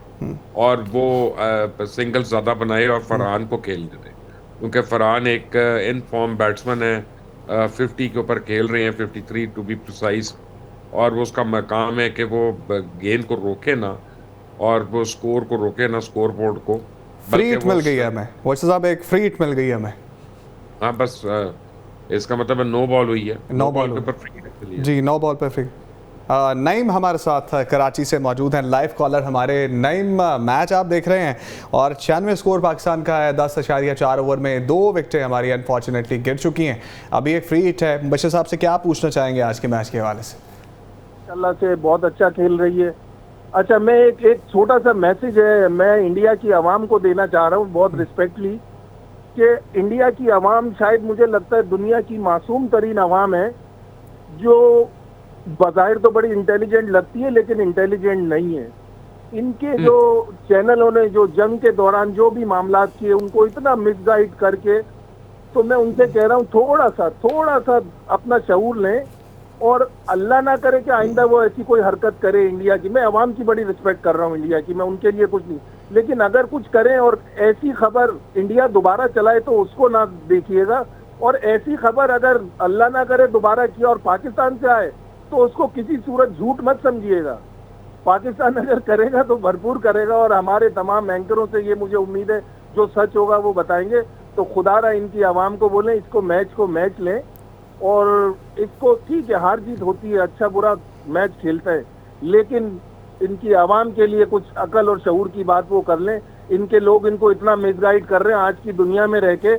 और वो सिंगल ज्यादा बनाए और फरहान को खेल दे, क्योंकि फरहान एक इन फॉर्म बैट्समैन है, 50 के ऊपर खेल रहे हैं, 53 टू बी प्रिसाइज। और वो उसका मकाम है कि वो गेंद को रोके ना और वो स्कोर को रोके ना, स्कोर बोर्ड को। फ्री हिट मिल गई है हमें मुर्शिद साहब, एक फ्री हिट मिल गई है हमें। हाँ, बस इसका मतलब नो बॉल हुई है, नो बॉल के ऊपर फ्री हिट मिली है। जी, नो बॉल पे फ्री। नईम हमारे साथ कराची से मौजूद हैं, लाइव कॉलर हमारे। नईम, मैच आप देख रहे हैं और 96 स्कोर पाकिस्तान का है, 10.4 ओवर में 2 विकेटें हमारी अनफॉर्चुनेटली गिर चुकी हैं, अभी एक फ्री हिट है। मुबशर साहब से क्या पूछना चाहेंगे आज के मैच के हवाले से? अल्लाह से बहुत अच्छा खेल रही है। अच्छा, मैं एक छोटा सा मैसेज है मैं इंडिया की आवाम को देना चाह रहा हूँ बहुत रिस्पेक्टली, कि इंडिया की आवाम शायद मुझे लगता है दुनिया की मासूम तरीन आवाम है, जो बज़ाहिर तो बड़ी इंटेलिजेंट लगती है लेकिन इंटेलिजेंट नहीं है। इनके जो चैनलों ने जो जंग के दौरान जो भी मामला किए उनको इतना मिसगाइड करके, तो मैं उनसे कह रहा हूँ थोड़ा सा अपना शऊर लें और अल्लाह ना करे कि आइंदा वो ऐसी कोई हरकत करे इंडिया की। मैं अवाम की बड़ी रिस्पेक्ट कर रहा हूँ इंडिया की, मैं उनके लिए कुछ नहीं, लेकिन अगर कुछ करें और ऐसी खबर इंडिया दोबारा चलाए तो उसको ना देखिएगा, और ऐसी खबर अगर अल्लाह ना करे दोबारा किया और पाकिस्तान से आए तो उसको किसी सूरत झूठ मत समझिएगा। पाकिस्तान अगर करेगा तो भरपूर करेगा, और हमारे तमाम एंकरों से ये मुझे उम्मीद है जो सच होगा वो बताएंगे। तो खुदारा इनकी आवाम को बोलें इसको मैच लें, और इसको ठीक है हार जीत होती है, अच्छा बुरा मैच खेलता है, लेकिन इनकी आवाम के लिए कुछ अकल और शऊर की बात वो कर लें। इनके लोग इनको इतना मिसगाइड कर रहे हैं आज की दुनिया में रह के,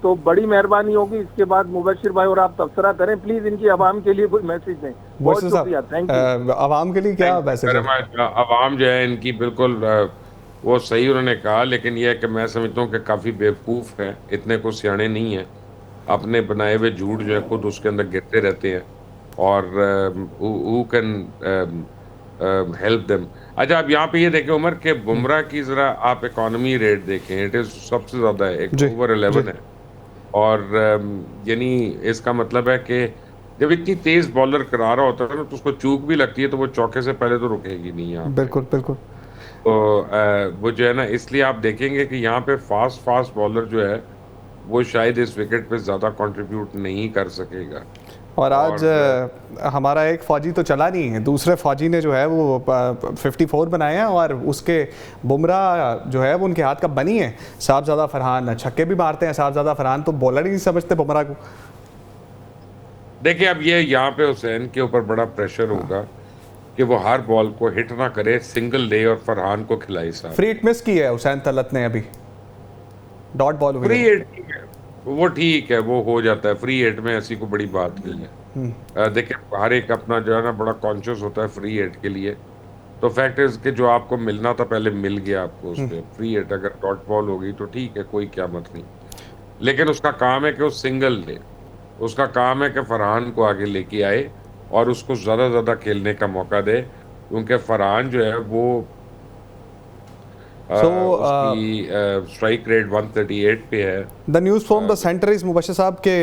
तो बड़ी मेहरबानी होगी इसके बाद मुबशिर भाई और आप तबसरा करें प्लीज, इनकी आवाम के लिए कोई मैसेज दें। बहुत शुक्रिया, थैंक यू। आवाम के लिए क्या मैसेज है? आवाम जो है इनकी बिल्कुल वो सही उन्होंने कहा, लेकिन यह है कि मैं समझता हूँ कि काफ़ी बेवकूफ़ है, इतने को सियाने नहीं है, अपने बनाए हुए झूठ जो है खुद उसके अंदर गिरते रहते हैं, और हु कैन हेल्प देम। अच्छा, आप यहाँ पे ये देखें उमर के बुमराह की ज़रा आप इकोनॉमी रेट देखें, इट इज़ सबसे ज़्यादा है, एक ओवर 11 है, और यानी इसका मतलब है कि जब इतनी तेज़ बॉलर करा रहा होता है ना तो उसको चूक भी लगती है तो वो चौके से पहले तो रुकेगी नहीं यहाँ पे। बिल्कुल बिल्कुल। तो वो जो है ना, इसलिए आप देखेंगे कि यहाँ पे फास्ट बॉलर जो है वो शायद इस विकेट पे ज़्यादा कंट्रीब्यूट नहीं कर सकेगा। और आज हमारा एक फौजी तो चला नहीं है, दूसरे फौजी ने जो है वो 54 बनाए हैं, और उसके बुमराह जो है वो उनके हाथ का बनी है। साहबजादा फरहान छक्के भी मारते हैं, साहबजादा फरहान तो बॉलर ही नहीं समझते बुमराह को। देखिए अब ये यहाँ पे हुसैन के ऊपर बड़ा प्रेशर होगा कि वो हर बॉल को हिट ना करे, सिंगल ले और फरहान को खिलाई साहब। फ्री हिट मिस की है हुसैन तलत ने, अभी डॉट बॉल हुई फ्री है। हिट वो ठीक है, वो हो जाता है, फ्री हिट में ऐसी कोई बड़ी बात नहीं है। देखिए हर एक अपना जो है ना बड़ा कॉन्शियस होता है फ्री हिट के लिए, तो फैक्ट इज कि जो आपको मिलना था पहले मिल गया आपको उस पर। फ्री हिट अगर डॉट बॉल हो गई तो ठीक है, कोई क़यामत नहीं, लेकिन उसका काम है कि वो सिंगल ले, उसका काम है कि फरहान को आगे लेके आए और उसको ज़्यादा खेलने का मौका दे, क्योंकि फरहान जो है वो उसकी स्ट्राइक रेट 138 पे है। The news from the centre is Mubashir साहब के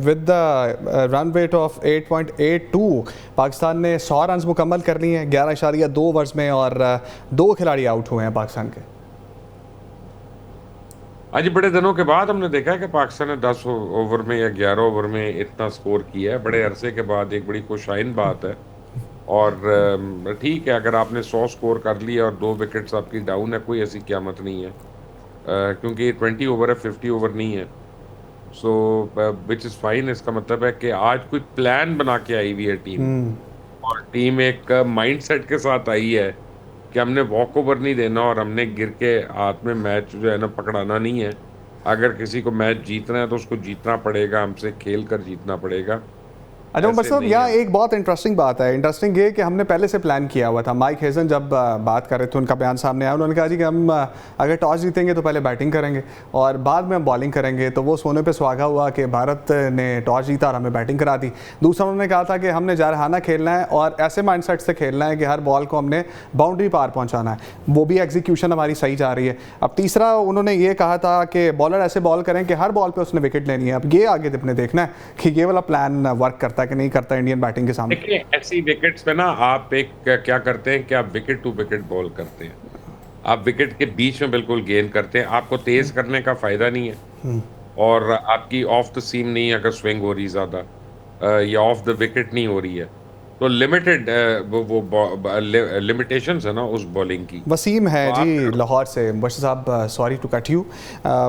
with the run rate of 8.82 Pakistan ने 100 रन मुकम्मल कर लिए हैं 11.2 ओवर्स में, और 2 खिलाड़ी आउट हुए हैं पाकिस्तान के। आज बड़े दिनों के बाद हमने देखा है कि पाकिस्तान ने 10 ओवर में या 11 ओवर में इतना स्कोर किया है, बड़े अरसे के बाद एक बड़ी खुशाइन बात है। और ठीक है, अगर आपने 100 स्कोर कर लिया और 2 विकेट्स आपकी डाउन है, कोई ऐसी क़यामत नहीं है, क्योंकि 20 ओवर है, 50 ओवर नहीं है। सो विच इज़ फाइन। इसका मतलब है कि आज कोई प्लान बना के आई हुई है टीम, और टीम एक माइंडसेट के साथ आई है कि हमने वॉक ओवर नहीं देना और हमने गिर के हाथ में मैच जो है ना पकड़ाना नहीं है। अगर किसी को मैच जीतना है तो उसको जीतना पड़ेगा, हमसे खेल कर जीतना पड़ेगा। अच्छा मतलब यहाँ एक बहुत इंटरेस्टिंग बात है, इंटरेस्टिंग ये कि हमने पहले से प्लान किया हुआ था। माइक हेजन जब बात कर रहे थे, उनका बयान सामने आया, उन्होंने कहा जी कि हम अगर टॉस जीतेंगे तो पहले बैटिंग करेंगे और बाद में हम बॉलिंग करेंगे। तो वो सोने पे सुहागा हुआ कि भारत ने टॉस जीता और हमें बैटिंग करा दी। दूसरा उन्होंने कहा था कि हमने जारहाना खेलना है और ऐसे माइंडसेट से खेलना है कि हर बॉल को हमने बाउंड्री पार पहुँचाना है, वो भी एग्जीक्यूशन हमारी सही जा रही है। अब तीसरा उन्होंने ये कहा था कि बॉलर ऐसे बॉल करें कि हर बॉल पर उसने विकेट लेनी है। अब ये आगे अपने देखना है कि ये वाला प्लान वर्क करता है कि नहीं करता इंडियन बैटिंग के सामने। देखिए ऐसी विकेट्स पे ना आप एक क्या करते हैं कि आप विकेट टू विकेट बॉल करते हैं, आप विकेट के बीच में बिल्कुल गेंद करते हैं, आपको तेज करने का फायदा नहीं है, और आपकी ऑफ द सीम नहीं अगर स्विंग हो रही ज़्यादा या ऑफ द विकेट नहीं हो रही है, तो लिमिटेड वो लिमिटेशंस है ना उस बॉलिंग की। वसीम है तो जी लाहौर से। मुबशिर साहब sorry to cut you,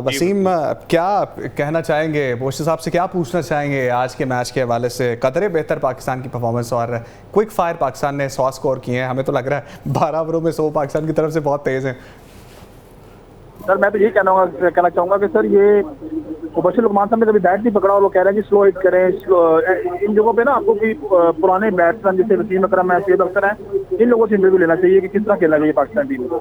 Wasim क्या कहना चाहेंगे, मुबशिर साहब से क्या पूछना चाहेंगे आज के मैच के हवाले से? कदरे बेहतर पाकिस्तान की परफॉर्मेंस और क्विक फायर पाकिस्तान ने 100 स्कोर किए हैं, हमें तो लग रहा है 12 ओवरों में 100 पाकिस्तान की तरफ से बहुत तेज़ हैं। सर मैं तो यही कहना चाहूँगा कि सर ये मुबशिर लुकमान साहब ने कभी बैट नहीं पकड़ा और वो कह रहे हैं कि स्लो हिट करें। इन जगहों पे ना आपको भी पुराने बैट्समैन जैसे वसीम अकरम है, सैयद अख्तर है, इन लोगों से इंटरव्यू लेना चाहिए कि किस तरह खेलना चाहिए पाकिस्तान टीम को।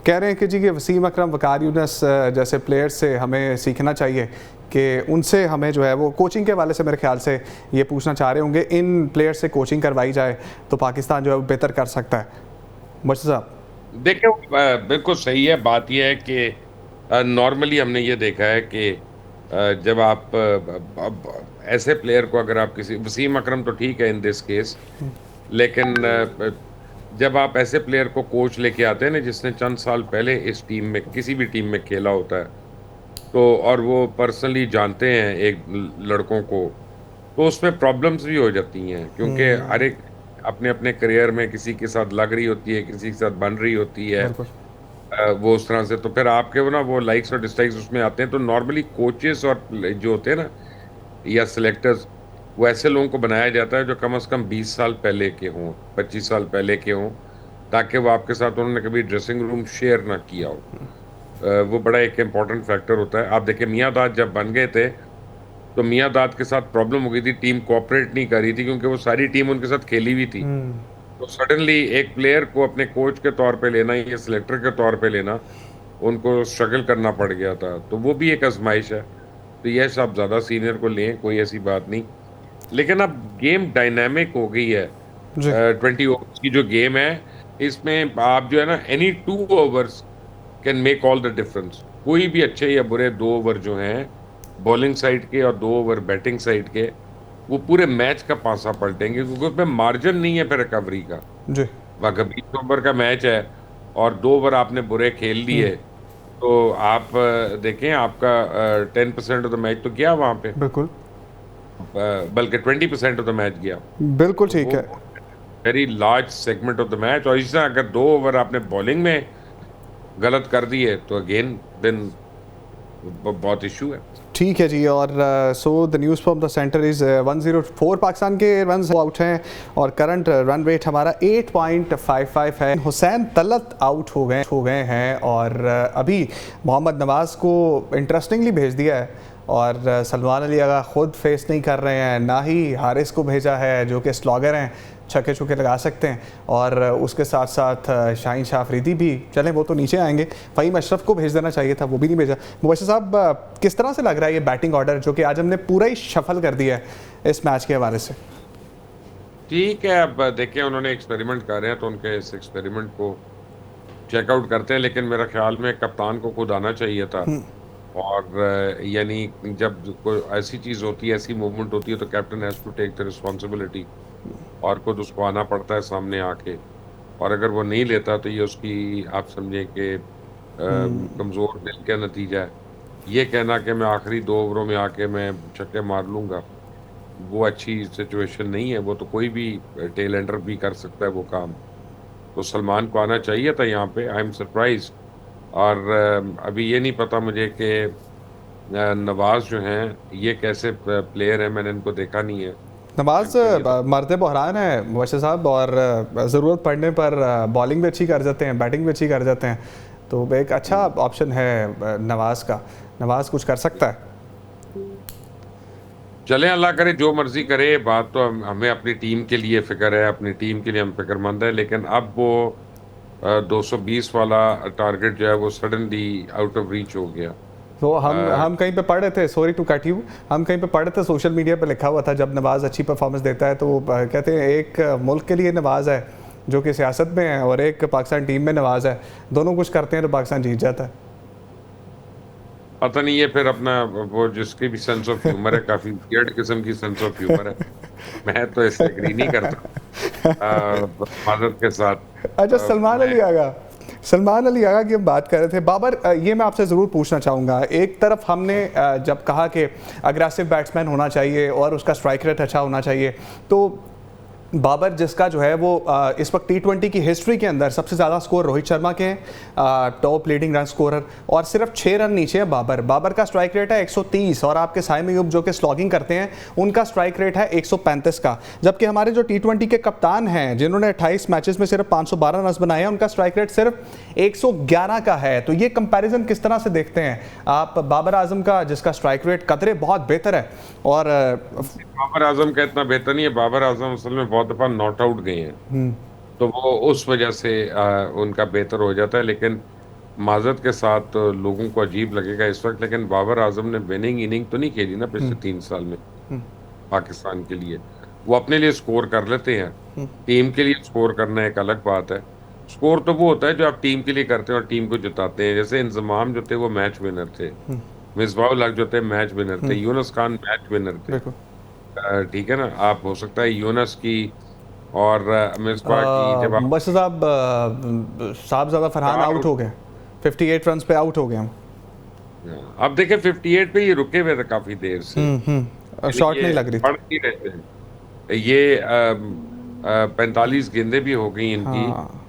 कह रहे हैं कि जी कि वसीम अकरम, वकार यूनुस जैसे प्लेयर्स से हमें सीखना चाहिए कि उनसे हमें जो है वो कोचिंग के हवाले से मेरे ख्याल से ये पूछना चाह रहे होंगे, इन प्लेयर्स से कोचिंग करवाई जाए तो पाकिस्तान जो है वो बेहतर कर सकता है। मुबशिर साहब देखिए बिल्कुल सही है। बात यह है कि नॉर्मली हमने ये देखा है कि जब आप ऐसे प्लेयर को अगर आप किसी, वसीम अकरम तो ठीक है इन दिस केस, लेकिन जब आप ऐसे प्लेयर को कोच लेके आते हैं ना जिसने चंद साल पहले इस टीम में किसी भी टीम में खेला होता है, तो और वो पर्सनली जानते हैं एक लड़कों को, तो उसमें प्रॉब्लम्स भी हो जाती हैं, क्योंकि हर एक अपने अपने करियर में किसी के साथ लग रही होती है, किसी के साथ बन रही होती है, बिल्कुल। वो उस तरह से, तो फिर आपके वो ना वो लाइक्स और डिसलाइक्स उसमें आते हैं। तो नॉर्मली कोचेस और जो होते हैं ना या सिलेक्टर्स, वो ऐसे लोगों को बनाया जाता है जो कम से कम 20 साल पहले के हों, 25 साल पहले के हों, ताकि वो आपके साथ उन्होंने कभी ड्रेसिंग रूम शेयर ना किया हो। वो बड़ा एक इम्पॉर्टेंट फैक्टर होता है। आप देखिए मियां दाद जब बन गए थे, तो मियां दाद के साथ प्रॉब्लम हो गई थी, टीम कोऑपरेट नहीं कर रही थी, क्योंकि वो सारी टीम उनके साथ खेली हुई थी। तो सडनली एक प्लेयर को अपने कोच के तौर पे लेना या सिलेक्टर के तौर पे लेना, उनको स्ट्रगल करना पड़ गया था। तो वो भी एक आजमाइश है। तो यस, आप ज़्यादा सीनियर को लें, कोई ऐसी बात नहीं, लेकिन अब गेम डायनामिक हो गई है। जी 20 ओवर्स की जो गेम है, इसमें आप जो है ना, any 2 overs can make all the difference. कोई भी अच्छे या बुरे 2 ओवर जो हैं बॉलिंग साइड के और 2 ओवर बैटिंग साइड के, वो पूरे मैच का पासा पलटेंगे, क्योंकि उसमें मार्जिन नहीं है फिर रिकवरी का। जी वह 20 ओवर का मैच है और 2 ओवर आपने बुरे खेल लिए, तो आप देखें आपका 10% ऑफ द मैच तो गया वहां पे, बिल्कुल बल्कि 20% ऑफ द मैच गया। बिल्कुल तो ठीक वो है। Very large segment of the match. और इसी तरह अगर 2 ओवर आपने बॉलिंग में गलत कर दिए, तो अगेन देन बहुत इशू है। ठीक है जी। और so the news from the centre is 104 Pakistan के रन आउट हैं और करंट रन रेट हमारा 8.55 है। हुसैन तलत आउट हो गए हैं और अभी मोहम्मद नवाज़ को इंटरेस्टिंगली भेज दिया है और सलमान अली आगा ख़ुद फेस नहीं कर रहे हैं, ना ही हारिस को भेजा है जो कि स्लॉगर हैं, छक्के छुक्के लगा सकते हैं, और उसके साथ साथ शाहीन शाह अफरीदी भी, चलें वो तो नीचे आएंगे, फ़हीम अशरफ को भेज देना चाहिए था, वो भी नहीं भेजा। मुबशिर साहब, किस तरह से लग रहा है ये बैटिंग ऑर्डर जो कि आज हमने पूरा ही शफल कर दिया है इस मैच के हवाले से? ठीक है, अब देखिए उन्होंने एक्सपेरिमेंट कर रहे हैं, तो उनके इस एक्सपेरिमेंट को चेकआउट करते हैं, लेकिन मेरा ख्याल में कप्तान को खुद आना चाहिए था। और यानी जब कोई ऐसी चीज़ होती है, ऐसी मूवमेंट होती है, तो captain has to take the responsibility और खुद उसको आना पड़ता है सामने आके। और अगर वो नहीं लेता, तो ये उसकी आप समझें कि कमज़ोर दिल का नतीजा है। ये कहना कि मैं आखिरी 2 ओवरों में आके मैं छक्के मार लूँगा, वो अच्छी सिचुएशन नहीं है। वो तो कोई भी टेल एंडर भी कर सकता है वो काम। तो सलमान को आना चाहिए था यहाँ पे। I am surprise. और अभी ये नहीं पता मुझे कि नवाज जो हैं ये कैसे प्लेयर हैं, मैंने इनको देखा नहीं है। नवाज मर्द बहरान है मुबशिर साहब, और ज़रूरत पड़ने पर बॉलिंग भी अच्छी कर जाते हैं, बैटिंग भी अच्छी कर जाते हैं, तो एक अच्छा ऑप्शन है नवाज का। नवाज कुछ कर सकता है। चलें, अल्लाह करे जो मर्जी करे। बात तो हमें अपनी टीम के लिए फिक्र है, अपनी टीम के लिए हम फिक्रमंद है, लेकिन अब वो 220 वाला टारगेट जो है वो सडनली आउट ऑफ रीच हो गया। तो हम कहीं पे पढ़ रहे थे, सॉरी टू कट यू, हम कहीं पे पढ़ रहे थे, सोशल मीडिया पे लिखा हुआ था जब नवाज अच्छी परफॉर्मेंस देता है तो वो कहते हैं एक मुल्क के लिए नवाज है जो कि सियासत में है, और एक पाकिस्तान टीम में नवाज है, दोनों कुछ करते हैं तो पाकिस्तान जीत जाता है। पता नहीं, ये फिर अपना वो जिसकी भी सेंस ऑफ ह्यूमर है, काफी वियर्ड किस्म की सेंस ऑफ ह्यूमर है। मैं तो इससे एग्री नहीं करता माजरत के साथ। अच्छा, सलमान अली आगा की हम बात कर रहे थे। बाबर, ये मैं आपसे ज़रूर पूछना चाहूँगा, एक तरफ हमने जब कहा कि अग्रेसिव बैट्समैन होना चाहिए और उसका स्ट्राइक रेट अच्छा होना चाहिए, तो बाबर जिसका जो है वो इस वक्त T20 की हिस्ट्री के अंदर सबसे ज़्यादा स्कोर रोहित शर्मा के हैं, टॉप लीडिंग रन स्कोरर, और सिर्फ 6 रन नीचे है बाबर का स्ट्राइक रेट है 130, और आपके साइम अयूब जो कि स्लॉगिंग करते हैं उनका स्ट्राइक रेट है 135 का। जबकि हमारे जो T20 के कप्तान हैं जिन्होंने 28 मैचेस में सिर्फ 512 रन बनाए हैं, उनका स्ट्राइक रेट सिर्फ 111 का है। तो ये कंपैरिजन किस तरह से देखते हैं आप बाबर आजम का, जिसका स्ट्राइक रेट कदरे बहुत बेहतर है? और बाबर आजम का इतना बेहतर नहीं है। बाबर आजम असल में बहुत दफा नॉट आउट गए हैं, तो वो उस वजह से उनका बेहतर हो जाता है। लेकिन माजरत के साथ तो लोगों को अजीब लगेगा इस वक्त, लेकिन बाबर आजम ने विनिंग इनिंग तो नहीं खेली ना पिछले 3 साल में पाकिस्तान के लिए। वो अपने लिए स्कोर कर लेते हैं, टीम के लिए स्कोर करना एक अलग बात है। स्कोर तो वो होता है जो आप टीम के लिए करते हैं और टीम को जिताते हैं। जैसे इंजमाम जो थे वो मैच विनर थे, मिसबाह उल हक जो थे मैच विनर थे, यूनुस खान मैच विनर थे। ठीक है ना, आप हो सकता है यूनस की और मिसबा की जब आप मुबशिर साहब ज़्यादा फरहान चार आउट हो गए, 58 रन पे आउट हो गए हम। अब देखें 58 पे ये रुके हुए थे काफी देर से, शॉट ये नहीं लग रही पढ़ थी। नहीं रहे थे। ये 45 गेंदें भी हो गई इनकी, हाँ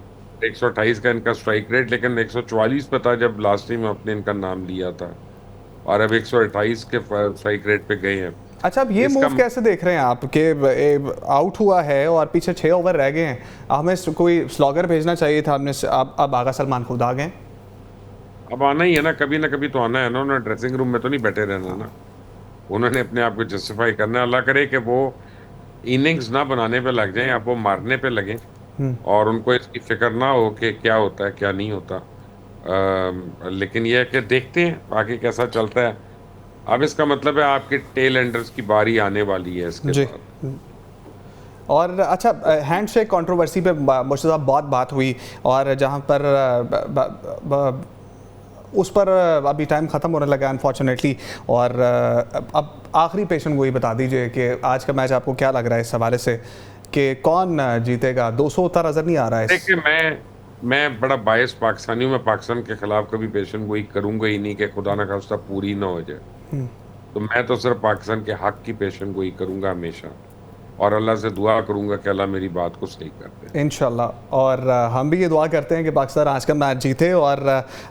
128 का इनका स्ट्राइक रेट, लेकिन 144 पे था जब लास्ट टाइम आपने इनका नाम लिया था, और अब 128 के स्ट्राइक रेट पे गए हैं। अच्छा, अब ये इसका मूव कैसे देख रहे हैं आप कि आउट हुआ है और पीछे 6 ओवर रह गए हैं, हमें कोई स्लॉगर भेजना चाहिए था, हमने अब आगा सलमान खुद आ गए। अब आना ही है ना, कभी तो आना है ना, उन्होंने ड्रेसिंग रूम में तो नहीं बैठे रहना ना, उन्होंने अपने आप को जस्टिफाई करना है। अल्लाह करे कि वो इनिंग्स ना बनाने पे लग जाएं, आप वो मारने पे लगें, और उनको इसकी फिक्र ना हो कि क्या होता है क्या नहीं होता। लेकिन यह है कि देखते हैं आगे कैसा चलता है। अब इसका मतलब है आपके टेल एंडर्स की बारी आने वाली है इसके जी। बाद। और अच्छा, हैंडशेक कंट्रोवर्सी पे मुर्शिद साहब बहुत बात हुई, और जहाँ पर उस पर अभी टाइम ख़त्म होने लगा अनफॉर्चुनेटली, और अब आखिरी पेशेंट गोई बता दीजिए कि आज का मैच आपको क्या लग रहा है इस हवाले से कि कौन जीतेगा? 200 होता नज़र नहीं आ रहा है। देखिए, मैं बड़ा बायस पाकिस्तानी हूँ, मैं पाकिस्तान के खिलाफ कभी पेशेंट गोई करूंगा ही नहीं कि खुदा न खास्ता पूरी ना हो जाए। तो मैं तो सिर्फ पाकिस्तान के हक की पेशेंट गोई करूंगा हमेशा, और अल्लाह से दुआ करूंगा कि अल्लाह मेरी बात को सही कर दे इंशाल्लाह। और हम भी ये दुआ करते हैं कि पाकिस्तान आज का मैच जीते। और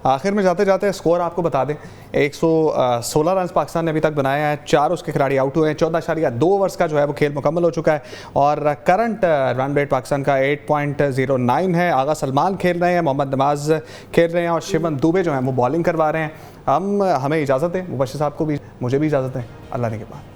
आखिर में जाते जाते स्कोर आपको बता दें, 116 रन पाकिस्तान ने अभी तक बनाए हैं, 4 उसके खिलाड़ी आउट हुए हैं, 14.2 ओवर्स का जो है वो खेल मुकम्मल हो चुका है, और करंट रन रेट पाकिस्तान का 8.09 है। आगा सलमान खेल रहे हैं, मोहम्मद नवाज खेल रहे हैं, और शिवन दुबे जो हैं वो बॉलिंग करवा रहे हैं। हमें इजाज़त दें, मुबशिर साहब को भी, मुझे भी इजाज़त दें। अल्लाह ने के बाद।